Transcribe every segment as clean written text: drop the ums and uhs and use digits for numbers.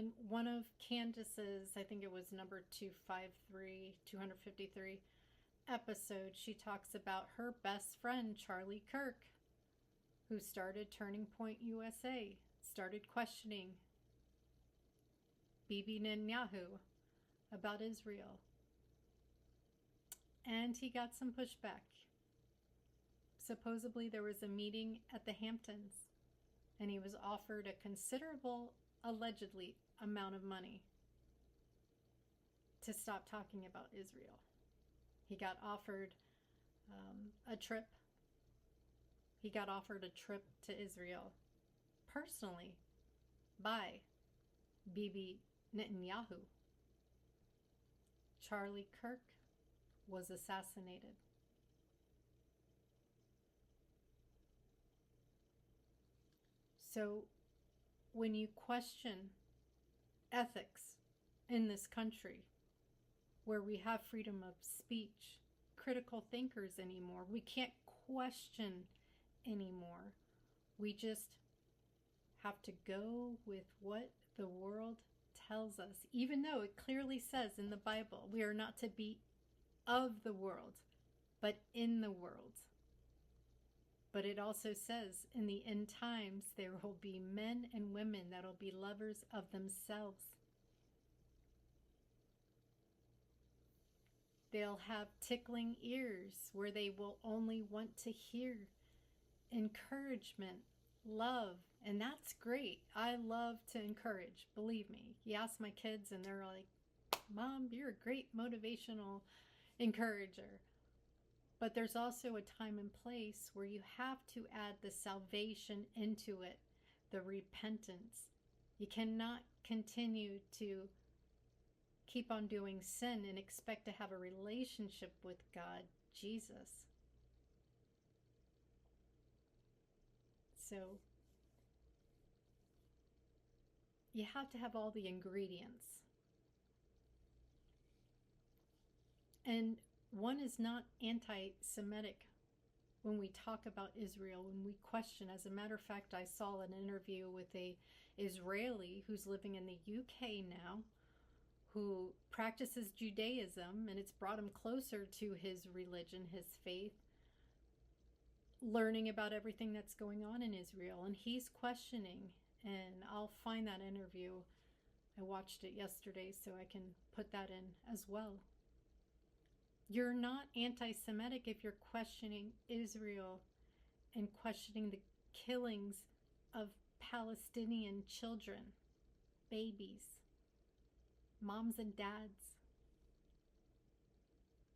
on one of Candace's, I think it was number 253 episode, she talks about her best friend, Charlie Kirk, who started Turning Point USA, started questioning Bibi Netanyahu about Israel. And he got some pushback. Supposedly there was a meeting at the Hamptons, and he was offered a considerable, allegedly, amount of money to stop talking about Israel. He got offered a trip. He got offered a trip to Israel personally by Bibi Netanyahu. Charlie Kirk was assassinated. So when you question ethics in this country, where we have freedom of speech, critical thinkers anymore, we can't question anymore. We just have to go with what the world tells us, even though it clearly says in the Bible we are not to be of the world, but in the world. But it also says in the end times there will be men and women that will be lovers of themselves. They'll have tickling ears where they will only want to hear encouragement, love, and that's great. I love to encourage, believe me. You ask my kids and they're like, Mom, you're a great motivational encourager. But there's also a time and place where you have to add the salvation into it, the repentance. You cannot continue to keep on doing sin and expect to have a relationship with God, Jesus. So you have to have all the ingredients. And one is not anti-Semitic when we talk about Israel, when we question. As a matter of fact, I saw an interview with a Israeli who's living in the UK now, who practices Judaism, and it's brought him closer to his religion, his faith, learning about everything that's going on in Israel. And he's questioning, and I'll find that interview. I watched it yesterday, so I can put that in as well. You're not anti-Semitic if you're questioning Israel and questioning the killings of Palestinian children, babies, moms and dads.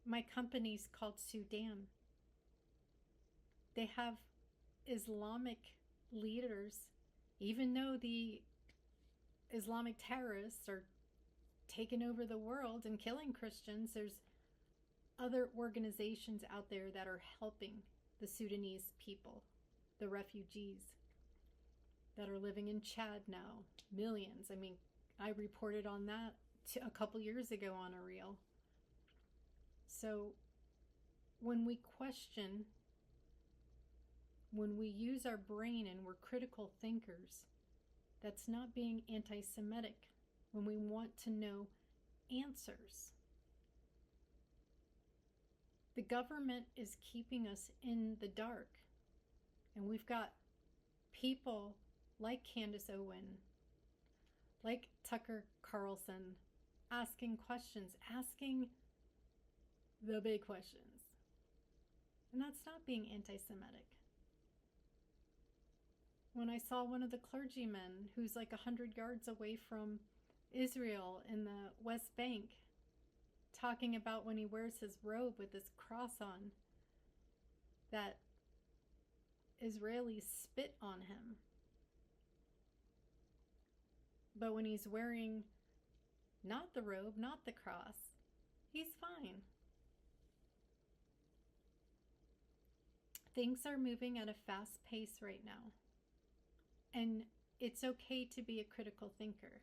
My company's called Sudan. They have Islamic leaders, even though the Islamic terrorists are taking over the world and killing Christians, there's other organizations out there that are helping the Sudanese people, the refugees that are living in Chad now, millions. I mean, I reported on that a couple years ago on a reel. So when we question, when we use our brain and we're critical thinkers, that's not being anti-Semitic. When we want to know answers, the government is keeping us in the dark. And we've got people like Candace Owen, like Tucker Carlson, asking questions, asking the big questions. And that's not being anti-Semitic. When I saw one of the clergymen who's like 100 yards away from Israel in the West Bank, talking about when he wears his robe with his cross on, that Israelis spit on him. But when he's wearing not the robe, not the cross, he's fine. Things are moving at a fast pace right now. And it's okay to be a critical thinker.